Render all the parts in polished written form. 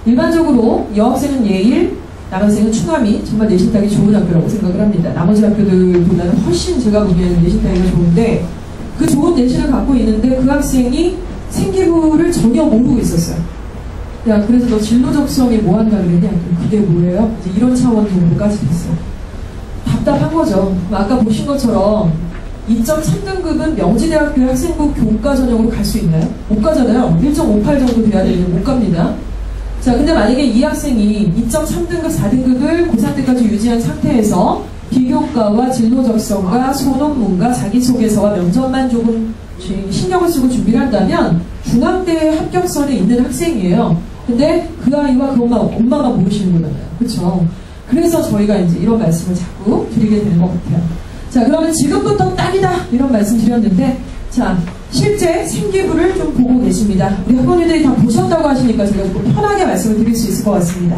일반적으로 여학생은 예일, 남학생은 충암이 정말 내신 따기 좋은 학교라고 생각을 합니다. 나머지 학교들보다는 훨씬 제가 보기에는 내신 따기가 좋은데 그 좋은 내신을 갖고 있는데 그 학생이 생기부를 전혀 모르고 있었어요. 야, 그래서 너 진로 적성에 뭐 한다 그랬냐? 그게 뭐예요? 이제 이런 차원 정도까지 됐어요. 답답한 거죠. 아까 보신 것처럼 2.3등급은 명지대학교 학생부 교과 전형으로 갈 수 있나요? 못 가잖아요. 1.58 정도 돼야 되는데 못 갑니다. 자, 근데 만약에 이 학생이 2.3등급, 4등급을 고3 때까지 유지한 상태에서 비교과와 진로 적성과 소논문과 자기소개서와 면접만 조금 신경을 쓰고 준비를 한다면 중앙대 합격선에 있는 학생이에요. 근데 그 아이와 그 엄마가 모르시는 거잖아요. 그렇죠? 그래서 저희가 이제 이런 말씀을 자꾸 드리게 되는 것 같아요. 자, 그러면 지금부터 딱이다 이런 말씀 드렸는데, 자, 실제 생기부를 좀 보고 계십니다. 우리 학부모님들이 다 보셨다고 하시니까 제가 좀 편하게 말씀을 드릴 수 있을 것 같습니다.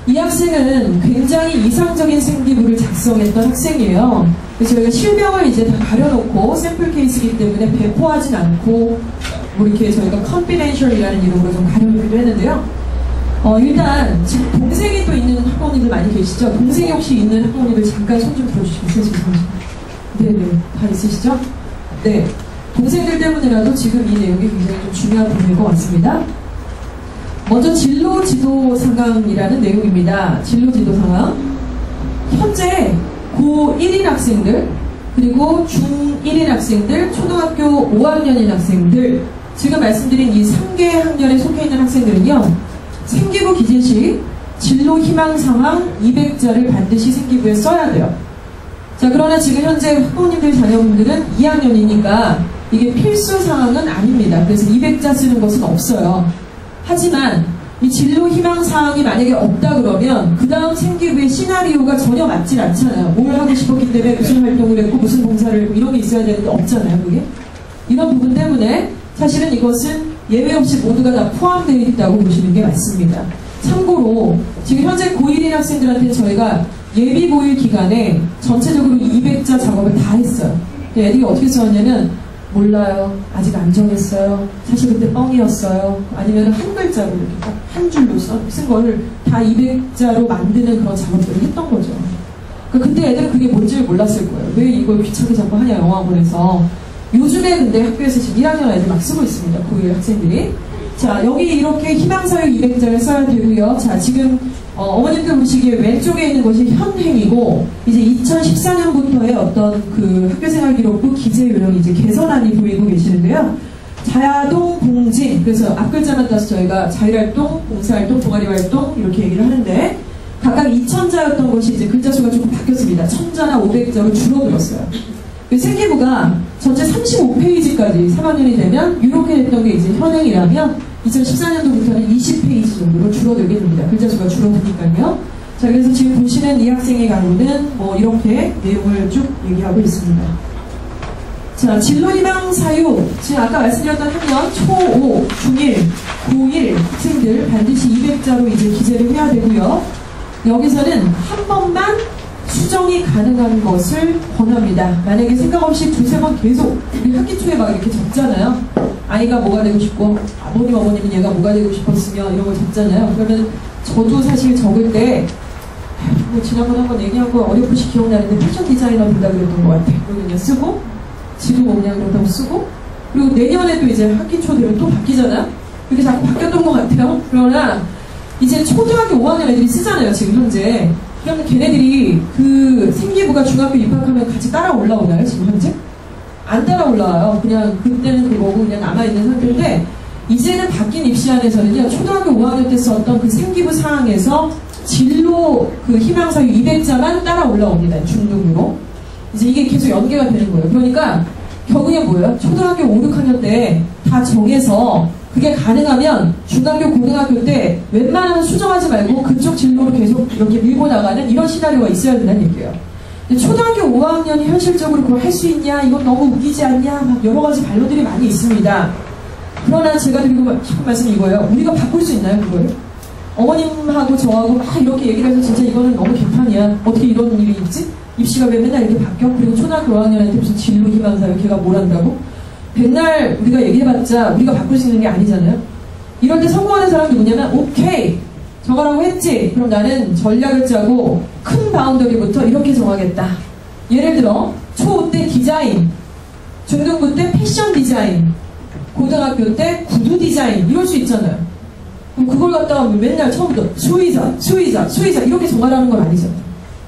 이 학생은 굉장히 이상적인 생기부를 작성했던 학생이에요. 그래서 저희가 실명을 이제 다 가려놓고 샘플 케이스이기 때문에 배포하진 않고 뭐 이렇게 저희가 confidential이라는 이름으로 좀 가려놓기도 했는데요. 일단 지금 동생이 또 있는 학부모님들 많이 계시죠? 동생이 혹시 있는 학부모님들 잠깐 손 좀 들어주시겠어요? 죄송합니다. 네네, 다 있으시죠? 네, 동생들 때문이라도 지금 이 내용이 굉장히 좀 중요한 부분일 것 같습니다. 먼저 진로 지도 상황이라는 내용입니다. 진로 지도 상황. 현재 고1인 학생들, 그리고 중1인 학생들, 초등학교 5학년인 학생들, 지금 말씀드린 이 3개 학년에 속해 있는 학생들은요, 생기부 기재 시 진로 희망 상황 200자를 반드시 생기부에 써야 돼요. 자, 그러나 지금 현재 학부모님들 자녀분들은 2학년이니까 이게 필수 상황은 아닙니다. 그래서 200자 쓰는 것은 없어요. 하지만 이 진로 희망 사항이 만약에 없다 그러면 그 다음 생기부의 시나리오가 전혀 맞질 않잖아요. 뭘 하고 싶었기 때문에 무슨 활동을 했고 무슨 봉사를 했고 이런 게 있어야 되는데 없잖아요. 그게 이런 부분 때문에 사실은 이것은 예외 없이 모두가 다 포함되어 있다고 보시는 게 맞습니다. 참고로 지금 현재 고1인 학생들한테 저희가 예비 고1 기간에 전체적으로 200자 작업을 다 했어요. 애들이 어떻게 써왔냐면 몰라요. 아직 안 정했어요. 사실 그때 뻥이었어요. 아니면 한 글자로 이렇게 딱 한 줄로 쓴 거를 다 200자로 만드는 그런 작업들을 했던 거죠. 그때 애들은 그게 뭔지를 몰랐을 거예요. 왜 이걸 귀찮게 자꾸 하냐, 영어학원에서. 요즘에 근데 학교에서 지금 1학년 애들 막 쓰고 있습니다. 고1 학생들이. 자, 여기 이렇게 희망사유 200자를 써야 되고요. 자, 지금 어머님들 보시기에 왼쪽에 있는 것이 현행이고 이제 2014년부터의 어떤 그 학교생활기록부 기재 요령이 이제 개선안이 보이고 계시는데요. 자동 봉진, 그래서 앞글자만 따서 저희가 자율활동, 봉사활동, 동아리활동 이렇게 얘기를 하는데 각각 2000자였던 것이 이제 글자 수가 조금 바뀌었습니다. 1000자나 500자로 줄어들었어요. 생기부가 전체 35페이지까지 3학년이 되면 이렇게 됐던 게 이제 현행이라면 2014년도부터는 20페이지 정도로 줄어들게 됩니다. 글자 수가 줄어드니까요. 자, 그래서 지금 보시는 이 학생의 경우는 뭐 이렇게 내용을 쭉 얘기하고 있습니다. 자, 진로희망 사유. 지금 아까 말씀드렸던 학년 초5, 중1, 고1 학생들 반드시 200자로 이제 기재를 해야 되고요. 여기서는 한 번만 수정이 가능한 것을 권합니다. 만약에 생각 없이 두세 번 계속 우리 학기 초에 막 이렇게 적잖아요. 아이가 뭐가 되고 싶고 아버님 어머님은 얘가 뭐가 되고 싶었으며 이런 걸 적잖아요. 그러면 저도 사실 적을 때 뭐 지난번에 한번 얘기한 거 어렴풋이 기억나는데 패션 디자이너 된다 그랬던 것 같아요. 그리고 그냥 쓰고 지도 뭐냐 그런다고 쓰고 그리고 내년에도 이제 학기 초 되면 또 바뀌잖아요. 그렇게 자꾸 바뀌었던 것 같아요. 그러나 이제 초등학교 5학년 애들이 쓰잖아요. 지금 현재. 그러면 걔네들이 그 생기부가 중학교 입학하면 같이 따라 올라오나요? 지금 현재? 안 따라 올라와요. 그냥 그때는 그거고 그냥 남아있는 상태인데 이제는 바뀐 입시안에서는요. 초등학교 5학년 때 썼던 그 생기부 사항에서 진로 그 희망사유 200자만 따라 올라옵니다. 중등으로. 이제 이게 계속 연계가 되는 거예요. 그러니까 결국에 뭐예요? 초등학교 5, 6학년 때 다 정해서 그게 가능하면 중학교, 고등학교 때 웬만하면 수정하지 말고 그쪽 진로로 계속 이렇게 밀고 나가는 이런 시나리오가 있어야 된다는 얘기예요. 근데 초등학교 5학년이 현실적으로 그걸 할 수 있냐, 이건 너무 웃기지 않냐, 막 여러 가지 반론들이 많이 있습니다. 그러나 제가 드리고 싶은 말씀이 이거예요. 우리가 바꿀 수 있나요, 그걸? 어머님하고 저하고 막 이렇게 얘기를 해서 진짜 이거는 너무 개판이야. 어떻게 이런 일이 있지? 입시가 왜 맨날 이렇게 바뀌어? 그리고 초등학교 5학년한테 무슨 진로 희망사유 걔가 뭘 한다고? 백날 우리가 얘기해봤자 우리가 바꿀 수 있는 게 아니잖아요. 이럴 때 성공하는 사람이 누구냐면 오케이 정하라고 했지? 그럼 나는 전략을 짜고 큰 바운더리부터 이렇게 정하겠다. 예를 들어 초 때 디자인, 중등부 때 패션 디자인, 고등학교 때 구두 디자인 이럴 수 있잖아요. 그럼 그걸 갖다가 맨날 처음부터 수의자 이렇게 정하라는 건 아니잖아요.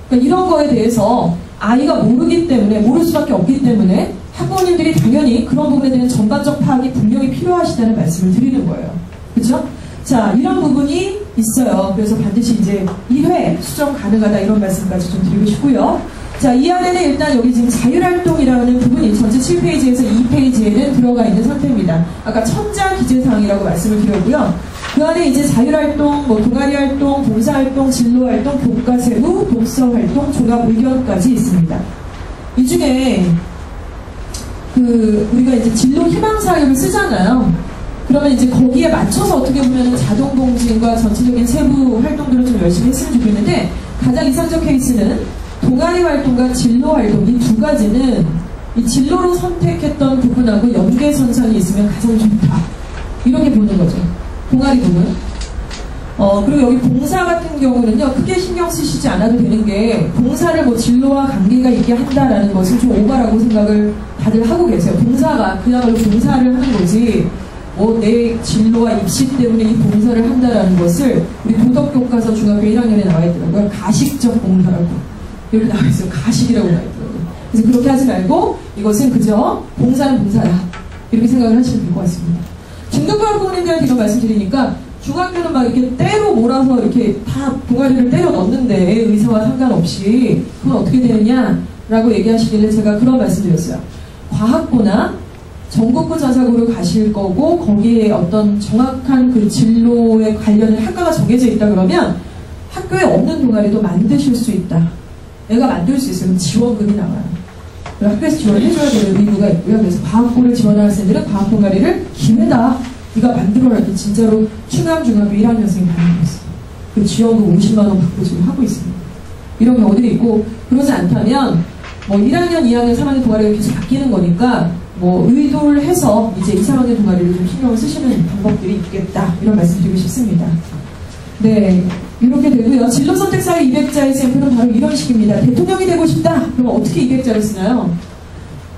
그러니까 이런 거에 대해서 아이가 모르기 때문에, 모를 수밖에 없기 때문에 학부모님들이 당연히 그런 부분에 대한 전반적 파악이 분명히 필요하시다는 말씀을 드리는 거예요. 그렇죠? 자, 이런 부분이 있어요. 그래서 반드시 이제 1회 수정 가능하다 이런 말씀까지 좀 드리고 싶고요. 자, 이 안에는 일단 여기 지금 자율활동이라는 부분이 전체 7페이지에서 2페이지에는 들어가 있는 상태입니다. 아까 천자 기재사항이라고 말씀을 드렸고요. 그 안에 이제 자율활동, 뭐 동아리활동, 봉사활동, 진로활동, 교과세부, 독서활동, 종합의견까지 있습니다. 이 중에 우리가 이제 진로 희망사역을 쓰잖아요. 그러면 이제 거기에 맞춰서 어떻게 보면 자동봉진과 전체적인 세부 활동들을 좀 열심히 했으면 좋겠는데, 가장 이상적 케이스는 동아리 활동과 진로 활동 이 두 가지는 이 진로로 선택했던 부분하고 연계선상이 있으면 가장 좋다. 이렇게 보는 거죠. 동아리 부분. 그리고 여기 봉사 같은 경우는요, 크게 신경 쓰시지 않아도 되는 게, 봉사를 뭐 진로와 관계가 있게 한다라는 것은 좀 오바라고 생각을 다들 하고 계세요. 봉사가 그야말로 봉사를 하는 거지, 뭐 내 진로와 입시 때문에 이 봉사를 한다라는 것을 우리 도덕교과서 중학교 1학년에 나와 있더라고요. 가식적 봉사라고. 여기 나와 있어요. 가식이라고 나와 있더라고요. 그래서 그렇게 하지 말고 이것은 그저 봉사는 봉사다. 이렇게 생각을 하시면 될 것 같습니다. 중등부 학부모님들한테 이런 말씀드리니까 중학교는 막 이렇게 때로 몰아서 이렇게 다 동아리를 때려 넣는데 의사와 상관없이 그건 어떻게 되느냐라고 얘기하시길래 제가 그런 말씀드렸어요. 과학고나 전국구 자사고를 가실 거고 거기에 어떤 정확한 그 진로에 관련된 학과가 정해져 있다 그러면 학교에 없는 동아리도 만드실 수 있다. 내가 만들 수 있으면 지원금이 나와요. 학교에서 지원을 해줘야 되는 의무가 있고요. 그래서 과학고를 지원할 학생들은 과학 동아리를 기회다. 네가 만들어라. 이렇게 진짜로 충암중학교 1학년생이 다니고 있어요. 그 지원금 50만원 받고 지금 하고 있습니다. 이런 경우들이 있고, 그러지 않다면 뭐 1학년, 2학년, 3학년 동아리가 계속 바뀌는 거니까 뭐 의도를 해서 이제 2, 3학년 동아리를 좀 신경을 쓰시는 방법들이 있겠다. 이런 말씀 드리고 싶습니다. 네, 이렇게 되고요. 진로 선택사의 200자의 샘플은 바로 이런 식입니다. 대통령이 되고 싶다. 그럼 어떻게 200자를 쓰나요?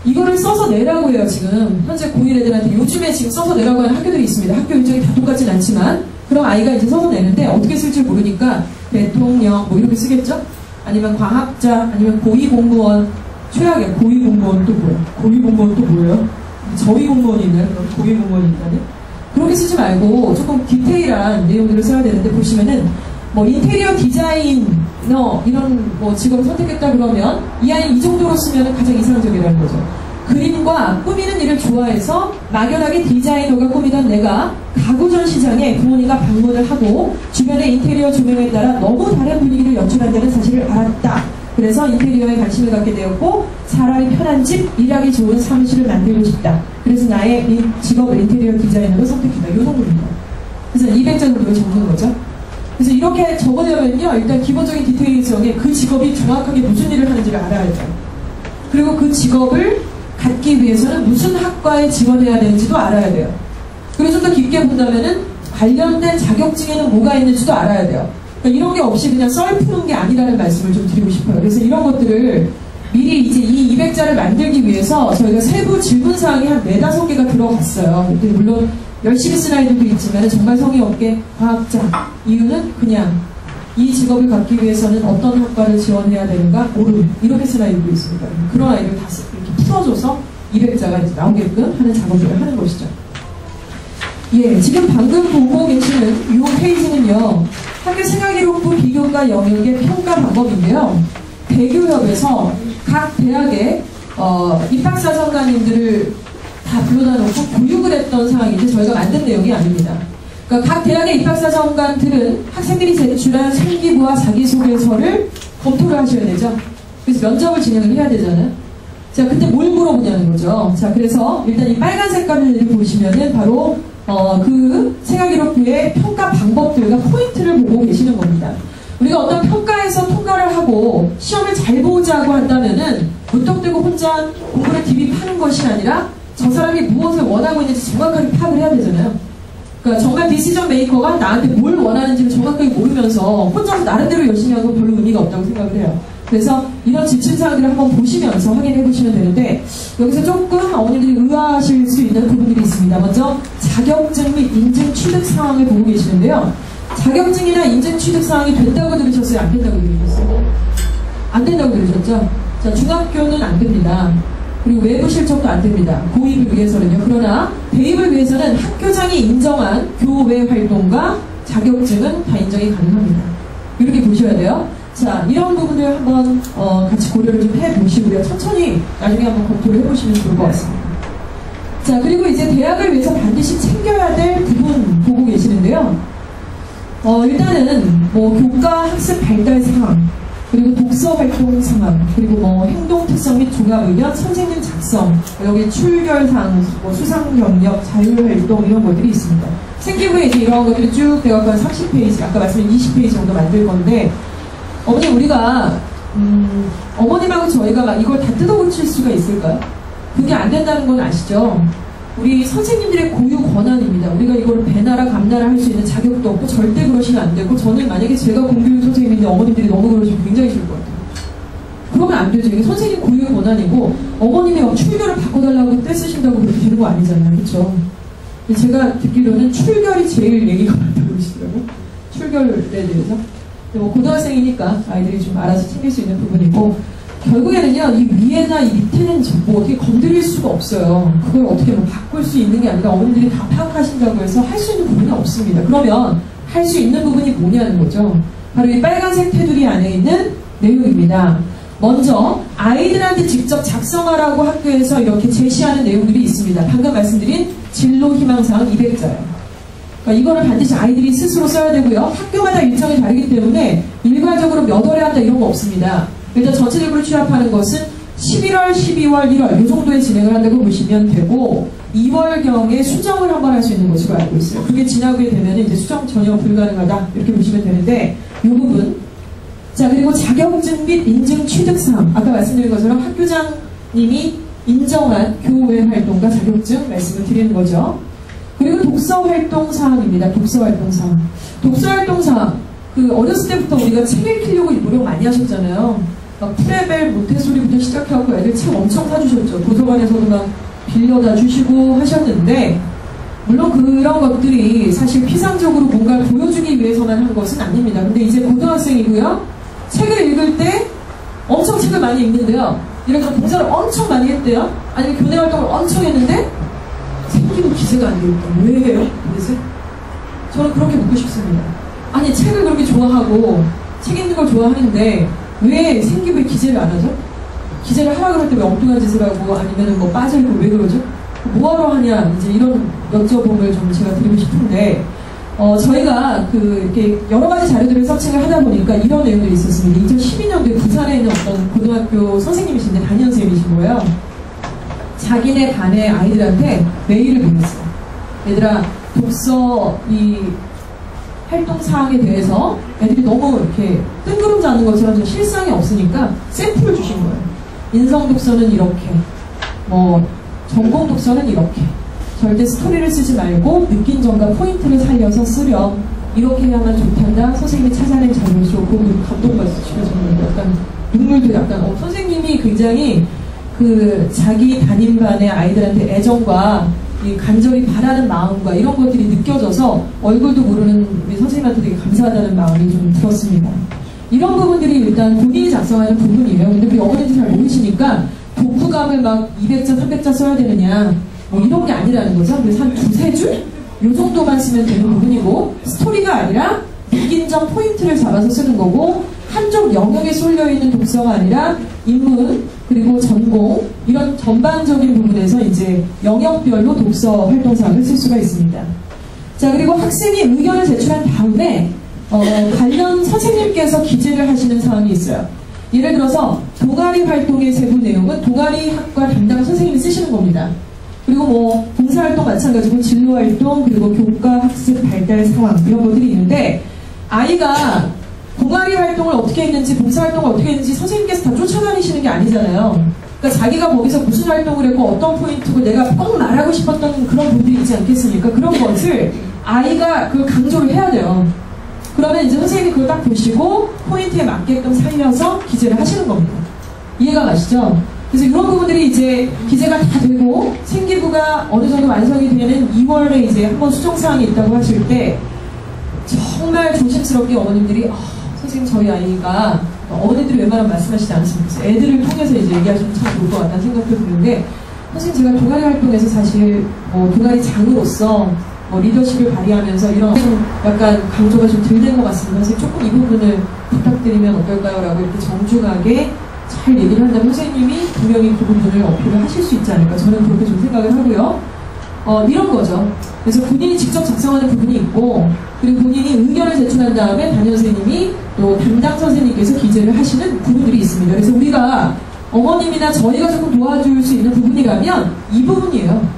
이거를 써서 내라고 해요. 지금 현재 고1 애들한테 요즘에 지금 써서 내라고 하는 학교들이 있습니다. 학교 일정이 다 똑같진 않지만 그럼 아이가 이제 써서 내는데 어떻게 쓸지 모르니까 대통령 뭐 이렇게 쓰겠죠? 아니면 과학자, 아니면 고위공무원, 최악의 고위공무원 또 뭐예요? 고위공무원 또 뭐예요? 저위공무원이 있나요? 그럼 고위공무원이 있다네? 그렇게 쓰지 말고 조금 디테일한 내용들을 써야 되는데, 보시면은 뭐 인테리어 디자이너 이런 뭐 직업을 선택했다 그러면 이 아이는 이 정도로 쓰면 가장 이상적이라는 거죠. 그림과 꾸미는 일을 좋아해서 막연하게 디자이너가 꾸미던 내가 가구전 시장에 부모님과 방문을 하고 주변의 인테리어 조명에 따라 너무 다른 분위기를 연출한다는 사실을 알았다. 그래서 인테리어에 관심을 갖게 되었고 사람이 편한 집, 일하기 좋은 사무실을 만들고 싶다. 그래서 나의 직업을 인테리어 디자이너로 선택했다. 이 정도입니다. 그래서 200자 정도를 적는 거죠. 그래서 이렇게 적으려면요, 일단 기본적인 디테일 지역에 그 직업이 정확하게 무슨 일을 하는지를 알아야 돼요. 그리고 그 직업을 갖기 위해서는 무슨 학과에 지원해야 되는지도 알아야 돼요. 그리고 좀 더 깊게 본다면은 관련된 자격증에는 뭐가 있는지도 알아야 돼요. 그러니까 이런 게 없이 그냥 썰 푸는 게 아니라는 말씀을 좀 드리고 싶어요. 그래서 이런 것들을 미리 이제 이 200자를 만들기 위해서 저희가 세부 질문사항이 한 4-5개가 들어갔어요. 물론 열심히 쓴 아이들도 있지만 정말 성의 없게 과학자, 이유는 그냥 이 직업을 갖기 위해서는 어떤 학과를 지원해야 되는가 모름, 이렇게 쓴 아이들도 있습니다. 그런 아이들 다 이렇게 풀어줘서 200자가 이제 나오게끔 하는 작업을 하는 것이죠. 예, 지금 방금 보고 계시는 이 페이지는요, 학교 생활기록부 비교과 영역의 평가 방법인데요. 대교협에서 각 대학의 입학사정관님들을 다 불러다 놓고 교육을 했던 상황인데 저희가 만든 내용이 아닙니다. 그러니까 각 대학의 입학사정관들은 학생들이 제출한 생기부와 자기소개서를 검토를 하셔야 되죠. 그래서 면접을 진행을 해야 되잖아요. 자, 그때 뭘 물어보냐는 거죠. 자, 그래서 일단 이 빨간 색깔을 보시면은 바로 그 생활기록부의 평가 방법들과 포인트를 보고 계시는 겁니다. 우리가 어떤 평가에서 통과를 하고 시험을 잘 보자고 한다면은 무턱대고 혼자 공부를 딥입하는 것이 아니라 저 사람이 무엇을 원하고 있는지 정확하게 파악을 해야 되잖아요. 그러니까 정말 디시전 메이커가 나한테 뭘 원하는지를 정확하게 모르면서 혼자서 나름대로 열심히 하고 별로 의미가 없다고 생각을 해요. 그래서 이런 지침사항들을 한번 보시면서 확인해 보시면 되는데, 여기서 조금 어머님들이 의아하실 수 있는 부분들이 있습니다. 먼저 자격증 및 인증 취득 사항을 보고 계시는데요. 자격증이나 인증 취득 사항이 된다고 들으셨어요? 안 된다고 들으셨어요? 안 된다고 들으셨죠? 자, 중학교는 안 됩니다. 그리고 외부 실적도 안 됩니다. 고입을 위해서는요. 그러나 대입을 위해서는 학교장이 인정한 교외 활동과 자격증은 다 인정이 가능합니다. 이렇게 보셔야 돼요. 자, 이런 부분을 한번 같이 고려를 좀 해보시고요. 천천히 나중에 한번 검토를 해보시면 좋을 것 같습니다. 자, 그리고 이제 대학을 위해서 반드시 챙겨야 될 부분 보고 계시는데요. 일단은 뭐 교과 학습 발달 상황, 그리고 독서 활동 상황, 그리고 뭐 행동 특성 및 종합 의견, 선생님 작성, 여기 출결상, 뭐 수상 경력, 자율 활동 이런 것들이 있습니다. 생기부에 이제 이런 것들이 쭉 돼갖고 한 30페이지, 아까 말씀드린 20페이지 정도 만들 건데, 어머니 우리가 어머님하고 저희가 막 이걸 다 뜯어고칠 수가 있을까요? 그게 안 된다는 건 아시죠? 우리 선생님들의 고유 권한입니다. 우리가 이걸 배나라 감나라 할 수 있는 자격도 없고 절대 그러시면 안 되고, 저는 만약에 제가 공교육 선생님인데 어머님들이 너무 그러시면 굉장히 싫을 것 같아요. 그러면 안 되죠. 이게 선생님 고유 권한이고, 어머님이 막 출결을 바꿔달라고 떼쓰신다고 그렇게 되는 거 아니잖아요. 그렇죠? 제가 듣기로는 출결이 제일 얘기가 많다고 그러시더라고요. 출결에 대해서. 뭐 고등학생이니까 아이들이 좀 알아서 챙길 수 있는 부분이고, 결국에는요, 이 위에나 이 밑에는 뭐 어떻게 건드릴 수가 없어요. 그걸 어떻게 뭐 바꿀 수 있는 게 아니라 어머님들이 다 파악하신다고 해서 할 수 있는 부분은 없습니다. 그러면 할 수 있는 부분이 뭐냐는 거죠. 바로 이 빨간색 테두리 안에 있는 내용입니다. 먼저 아이들한테 직접 작성하라고 학교에서 이렇게 제시하는 내용들이 있습니다. 방금 말씀드린 진로 희망사항 200자예요. 그러니까 이거를 반드시 아이들이 스스로 써야 되고요. 학교마다 일정이 다르기 때문에 일괄적으로 몇 월에 한다 이런 거 없습니다. 일단 전체적으로 취합하는 것은 11월, 12월, 1월 이 정도에 진행을 한다고 보시면 되고, 2월경에 수정을 한번 할 수 있는 것으로 알고 있어요. 그게 지나게 되면 이제 수정 전혀 불가능하다 이렇게 보시면 되는데, 이 부분. 자, 그리고 자격증 및 인증 취득사항, 아까 말씀드린 것처럼 학교장님이 인정한 교외 활동과 자격증 말씀을 드리는 거죠. 그리고 독서활동 사항입니다. 독서활동 사항. 독서활동 사항. 어렸을 때부터 우리가 책 읽히려고 노력 많이 하셨잖아요. 막 프레벨, 모태소리부터 시작하고 애들 책 엄청 사주셨죠. 도서관에서도 막 빌려다 주시고 하셨는데, 물론 그런 것들이 사실 피상적으로 뭔가를 보여주기 위해서만 한 것은 아닙니다. 근데 이제 고등학생이고요. 책을 읽을 때 엄청 책을 많이 읽는데요. 이렇게 봉사를 엄청 많이 했대요. 아니면 교내 활동을 엄청 했는데 생기부 기세가 안 되니까 왜 해요? 도대체? 저는 그렇게 묻고 싶습니다. 아니, 책을 그렇게 좋아하고 책 읽는 걸 좋아하는데 왜 생기부에 기재를 안 하죠? 기재를 하라 그럴 때 왜 엉뚱한 짓을 하고, 아니면 뭐 빠져있고 왜 그러죠? 뭐하러 하냐, 이제 이런 여쭤봄을 좀 제가 드리고 싶은데, 저희가 이렇게 여러 가지 자료들을 서칭을 하다 보니까 이런 내용들이 있었습니다. 2012년도에 부산에 있는 어떤 고등학교 선생님이신데 담임선생님이신 거예요. 자기네 반의 아이들한테 메일을 보냈어요. 얘들아, 독서 활동 사항에 대해서 애들이 너무 이렇게 뜬구름 잡는 것처럼 실상이 없으니까 샘플을 주신 거예요. 인성 독서는 이렇게, 뭐 전공 독서는 이렇게, 절대 스토리를 쓰지 말고 느낀 점과 포인트를 살려서 쓰렴, 이렇게 해야만 좋단다. 선생님이 찾아낸 자료를 조금 감동받으시면서 약간 눈물도 약간, 선생님이 굉장히 자기 담임반의 아이들한테 애정과 이 간절히 바라는 마음과 이런 것들이 느껴져서 얼굴도 모르는 우리 선생님한테 되게 감사하다는 마음이 좀 들었습니다. 이런 부분들이 일단 본인이 작성하는 부분이에요. 근데 우리 어머니들 잘 모르시니까 독후감을 막 200자, 300자 써야 되느냐, 뭐 이런 게 아니라는 거죠. 그래서 한 두세 줄? 요 정도만 쓰면 되는 부분이고, 스토리가 아니라 느낀 점 포인트를 잡아서 쓰는 거고, 한쪽 영역에 쏠려있는 독서가 아니라 인문, 그리고 전공, 이런 전반적인 부분에서 이제 영역별로 독서 활동사항을 쓸 수가 있습니다. 자, 그리고 학생이 의견을 제출한 다음에 관련 선생님께서 기재를 하시는 사항이 있어요. 예를 들어서 동아리 활동의 세부 내용은 동아리 학과 담당 선생님이 쓰시는 겁니다. 그리고 뭐 봉사활동 마찬가지고 진로활동, 그리고 교과 학습 발달 상황, 이런 것들이 있는데, 아이가 동아리 활동을 어떻게 했는지, 봉사활동을 어떻게 했는지 선생님께서 다 쫓아다니시는 게 아니잖아요. 그러니까 자기가 거기서 무슨 활동을 했고 어떤 포인트고 내가 꼭 말하고 싶었던 그런 부분이 있지 않겠습니까? 그런 것을 아이가 그걸 강조를 해야 돼요. 그러면 이제 선생님이 그걸 딱 보시고 포인트에 맞게끔 살려서 기재를 하시는 겁니다. 이해가 가시죠? 그래서 이런 부분들이 이제 기재가 다 되고 생기부가 어느 정도 완성이 되는 2월에 이제 한번 수정사항이 있다고 하실 때 정말 조심스럽게 어머님들이 선생님 저희 아이가 어머니들이 웬만하면 말씀하시지 않으시면 좋겠어요. 애들을 통해서 이제 얘기하시면 참 좋을 것 같다는 생각도 드는데 선생님 제가 동아리 활동에서 사실 동아리 장으로서 리더십을 발휘하면서 이런 약간 강조가 좀 덜 된 것 같습니다. 그래서 조금 이 부분을 부탁드리면 어떨까요? 라고 이렇게 정중하게 잘 얘기를 한다면 선생님이 분명히 그 부분을 어필을 하실 수 있지 않을까 저는 그렇게 좀 생각을 하고요. 이런 거죠. 그래서 본인이 직접 작성하는 부분이 있고 그리고 본인이 의견을 제출한 다음에 담임 선생님이 또 담당 선생님께서 기재를 하시는 부분들이 있습니다. 그래서 우리가 어머님이나 저희가 조금 도와줄 수 있는 부분이라면 이 부분이에요.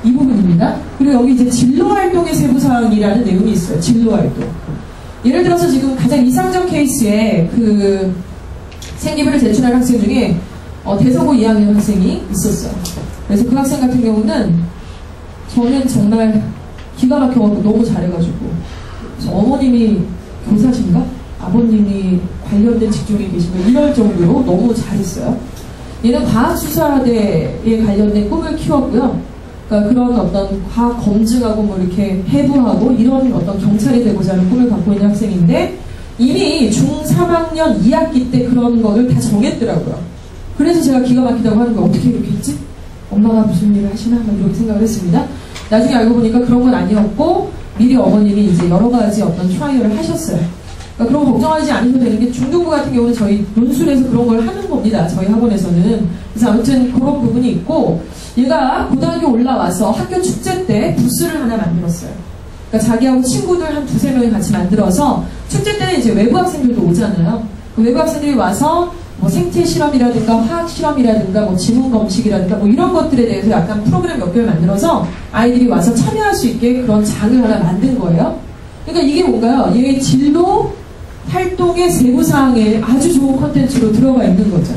이 부분입니다. 그리고 여기 이제 진로활동의 세부사항이라는 내용이 있어요. 진로활동. 예를 들어서 지금 가장 이상적 케이스에 그 생기부를 제출한 학생 중에 대서고 2학년 학생이 있었어요. 그래서 그 학생 같은 경우는 저는 정말 기가 막혀가지고 너무 잘해가지고 그래서 어머님이 교사신가? 아버님이 관련된 직종에 계신가? 이럴 정도로 너무 잘했어요. 얘는 과학수사대에 관련된 꿈을 키웠고요. 그러니까 그런 어떤 과학 검증하고 뭐 이렇게 해부하고 이런 어떤 경찰이 되고자 하는 꿈을 갖고 있는 학생인데 이미 중3학년 2학기 때 그런 거를 다 정했더라고요. 그래서 제가 기가 막히다고 하는 거예요. 어떻게 이렇게 했지? 엄마가 무슨 일을 하시나? 이렇게 생각을 했습니다. 나중에 알고 보니까 그런 건 아니었고 미리 어머님이 이제 여러 가지 어떤 트라이얼을 하셨어요. 그러니까 그런 거 걱정하지 않으셔도 되는 게 중등부 같은 경우는 저희 논술에서 그런 걸 하는 겁니다. 저희 학원에서는. 그래서 아무튼 그런 부분이 있고 얘가 고등학교 올라와서 학교 축제 때 부스를 하나 만들었어요. 그러니까 자기하고 친구들 한 두세 명이 같이 만들어서 축제 때는 이제 외부 학생들도 오잖아요. 그 외부 학생들이 와서 뭐 생태 실험이라든가 화학 실험이라든가 뭐 지문 검식이라든가 뭐 이런 것들에 대해서 약간 프로그램 몇 개를 만들어서 아이들이 와서 참여할 수 있게 그런 장을 하나 만든 거예요. 그러니까 이게 뭔가요? 얘의 진로 활동의 세부사항에 아주 좋은 컨텐츠로 들어가 있는 거죠.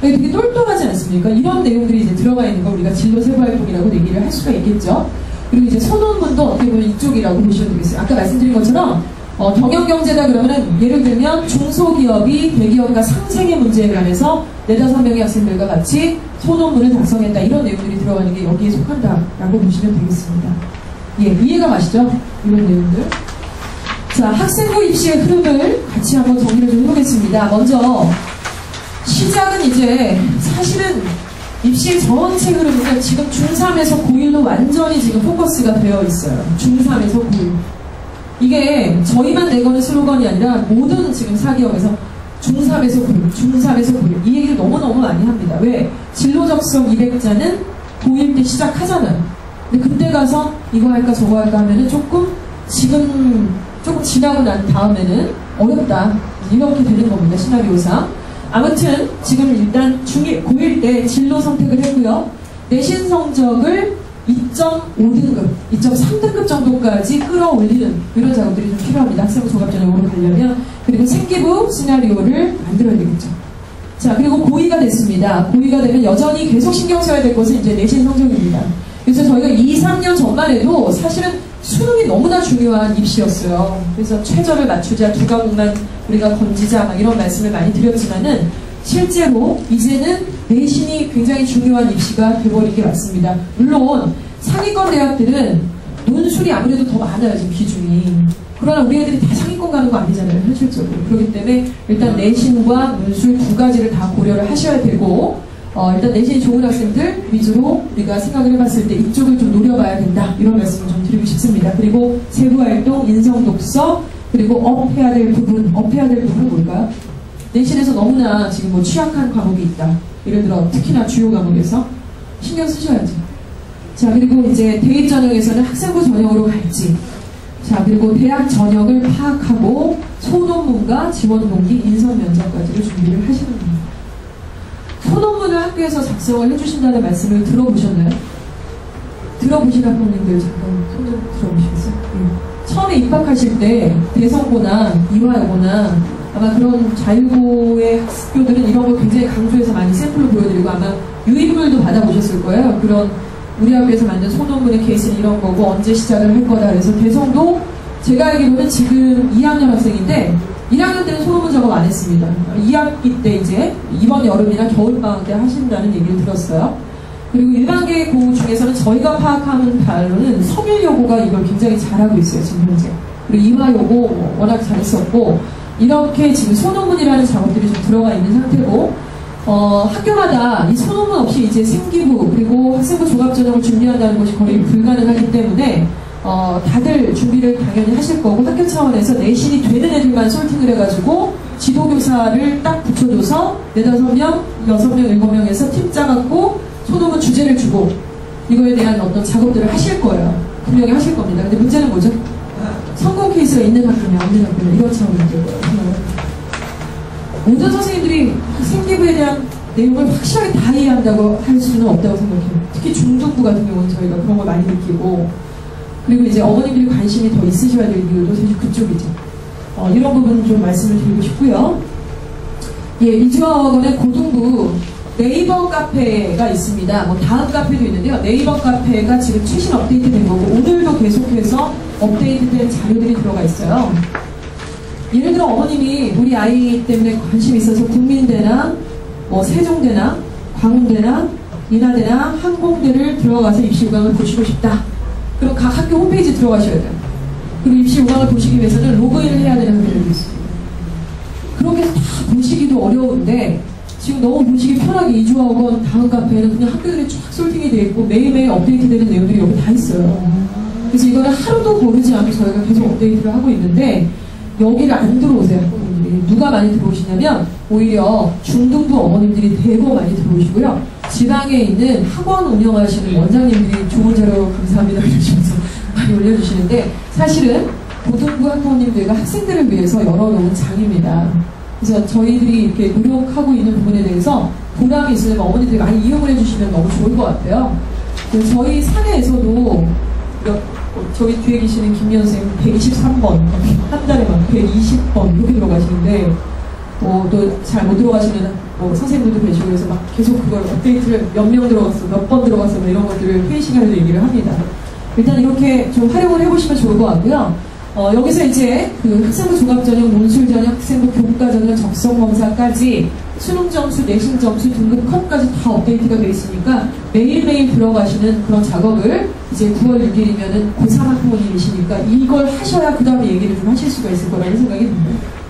되게 똘똘하지 않습니까? 이런 내용들이 이제 들어가 있는 거 우리가 진로 세부활동이라고 얘기를 할 수가 있겠죠. 그리고 이제 소논문도 어떻게 보면 이쪽이라고 보시면 되겠어요. 아까 말씀드린 것처럼 경영경제다 그러면은 예를 들면 중소기업이 대기업과 상생의 문제에 관해서 4-5명의 학생들과 같이 소논문을 작성했다 이런 내용들이 들어가는 게 여기에 속한다라고 보시면 되겠습니다. 예, 이해가 가시죠? 이런 내용들. 자, 학생부 입시의 흐름을 같이 한번 정리를 좀 해보겠습니다. 먼저 시작은 이제 사실은 입시의 전체 흐름은 지금 중3에서 고1로 완전히 지금 포커스가 되어 있어요. 중3에서 고1. 이게 저희만 내거는 슬로건이 아니라 모든 지금 사기업에서 중3에서 고1, 중3에서 고1 이 얘기를 너무너무 많이 합니다. 왜? 진로 적성 200자는 고1 때 시작하잖아요. 근데 그때 가서 이거 할까 저거 할까 하면은 지금 조금 지나고 난 다음에는 어렵다. 이렇게 되는 겁니다. 시나리오상. 아무튼 지금 일단 고1 때 진로 선택을 했고요. 내신 성적을 2.5등급, 2.3등급 정도까지 끌어올리는 이런 작업들이 좀 필요합니다. 학생부 종합전형으로 가려면. 그리고 생기부 시나리오를 만들어야 되겠죠. 자, 그리고 고2가 됐습니다. 고2가 되면 여전히 계속 신경 써야 될 것은 이제 내신 성적입니다. 그래서 저희가 2-3년 전만 해도 사실은 수능이 너무나 중요한 입시였어요. 그래서 최저를 맞추자, 2과목만 우리가 건지자 막 이런 말씀을 많이 드렸지만은 실제로 이제는 내신이 굉장히 중요한 입시가 되어버린 게 맞습니다. 물론 상위권 대학들은 논술이 아무래도 더 많아요, 지금 비중이. 그러나 우리 애들이 다 상위권 가는 거 아니잖아요, 현실적으로. 그렇기 때문에 일단 내신과 논술 두 가지를 다 고려를 하셔야 되고 일단 내신이 좋은 학생들 위주로 우리가 생각을 해봤을 때 이쪽을 좀 노려봐야 된다 이런 말씀을 좀 드리고 싶습니다. 그리고 세부활동, 인성독서, 그리고 업해야 될 부분은 뭘까요? 내신에서 너무나 지금 뭐 취약한 과목이 있다. 예를 들어 특히나 주요 과목에서 신경 쓰셔야죠. 자, 그리고 이제 대입 전형에서는 학생부 전형으로 갈지, 자, 그리고 대학 전형을 파악하고 소논문과 지원 동기, 인선 면접까지를 준비를 하시는 겁니다. 소논문을 학교에서 작성을 해주신다는 말씀을 들어보셨나요? 들어보신 학부모님들 잠깐 손 좀 들어보시겠어요? 네. 처음에 입학하실 때 대성고나 이화여고나 아마 그런 자유고의 학교들은 이런 걸 굉장히 강조해서 많이 샘플로 보여드리고 아마 유인물도 받아보셨을 거예요. 그런 우리 학교에서 만든 소논문의 케이스는 이런 거고 언제 시작을 할 거다. 그래서 대성도 제가 알기로는 지금 2학년 학생인데 1학년 때는 소논문 작업 안 했습니다. 2학기 때 이제 이번 여름이나 겨울방학 때 하신다는 얘기를 들었어요. 그리고 일반계 고 중에서는 저희가 파악하는 바로는 성일여고가 이걸 굉장히 잘하고 있어요, 지금 현재. 그리고 이화여고 워낙 잘했었고, 이렇게 지금 소논문이라는 작업들이 좀 들어가 있는 상태고, 학교마다 이 소논문 없이 이제 생기부, 그리고 학생부 종합전형을 준비한다는 것이 거의 불가능하기 때문에, 다들 준비를 당연히 하실 거고, 학교 차원에서 내신이 되는 애들만 솔팅을 해가지고, 지도교사를 딱 붙여줘서, 4~5명, 6명, 7명에서 팀 짜갖고, 소논문 주제를 주고 이거에 대한 어떤 작업들을 하실 거예요. 분명히 하실 겁니다. 근데 문제는 뭐죠? 성공 케이스가 있는 학교냐 없는 학교냐 이런 차원이 될 거예요. 모든 선생님들이 생기부에 대한 내용을 확실하게 다 이해한다고 할 수는 없다고 생각해요. 특히 중등부 같은 경우는 저희가 그런 걸 많이 느끼고, 그리고 이제 어머님들이 관심이 더 있으셔야 될 이유도 사실 그쪽이죠. 이런 부분 좀 말씀을 드리고 싶고요. 예, 이주학원의 고등부 네이버 카페가 있습니다. 뭐 다음 카페도 있는데요. 네이버 카페가 지금 최신 업데이트된 거고 오늘도 계속해서 업데이트된 자료들이 들어가 있어요. 예를 들어 어머님이 우리 아이 때문에 관심이 있어서 국민대나 뭐 세종대나 광운대나 인하대나 항공대를 들어가서 입시 요강을 보시고 싶다. 그럼 각 학교 홈페이지 들어가셔야 돼요. 그리고 입시 요강을 보시기 위해서는 로그인을 해야 되는 학교들이 있어요. 그렇게 다 보시기도 어려운데 지금 너무 보시기 편하게 이주학원 다음 카페에는 그냥 학교들이 쫙 솔팅이 되어 있고 매일매일 업데이트되는 내용들이 여기 다 있어요. 그래서 이거는 하루도 거르지 않고 저희가 계속 업데이트를 하고 있는데 여기를 안 들어오세요, 학부모님들이. 누가 많이 들어오시냐면 오히려 중등부 어머님들이 대거 많이 들어오시고요. 지방에 있는 학원 운영하시는 원장님들이 좋은 자료 감사합니다 이러시면서 많이 올려주시는데 사실은 고등부 학부모님들과 학생들을 위해서 열어놓은 장입니다. 그래서 저희들이 이렇게 노력하고 있는 부분에 대해서 보람이 있으면 어머니들이 많이 이용을 해주시면 너무 좋을 것 같아요. 저희 사내에서도 저기 뒤에 계시는 김미연 선생님 123번, 한 달에 막 120번 이렇게 들어가시는데 또 잘 못 들어가시는 선생님들도 계시고 그래서 막 계속 그걸 업데이트를 몇 명 들어갔어, 몇 번 들어갔어 뭐 이런 것들을 회의 시간에도 얘기를 합니다. 일단 이렇게 좀 활용을 해보시면 좋을 것 같고요. 여기서 이제 그 학생부 종합전형, 논술전형, 학생부 교과전형, 적성검사까지 수능 점수, 내신 점수, 등급 컷까지 다 업데이트가 돼 있으니까 매일매일 들어가시는 그런 작업을 이제 9월 6일이면은 고3 학부모님이시니까 이걸 하셔야 그 다음에 얘기를 좀 하실 수가 있을 거라는 생각이 듭니다.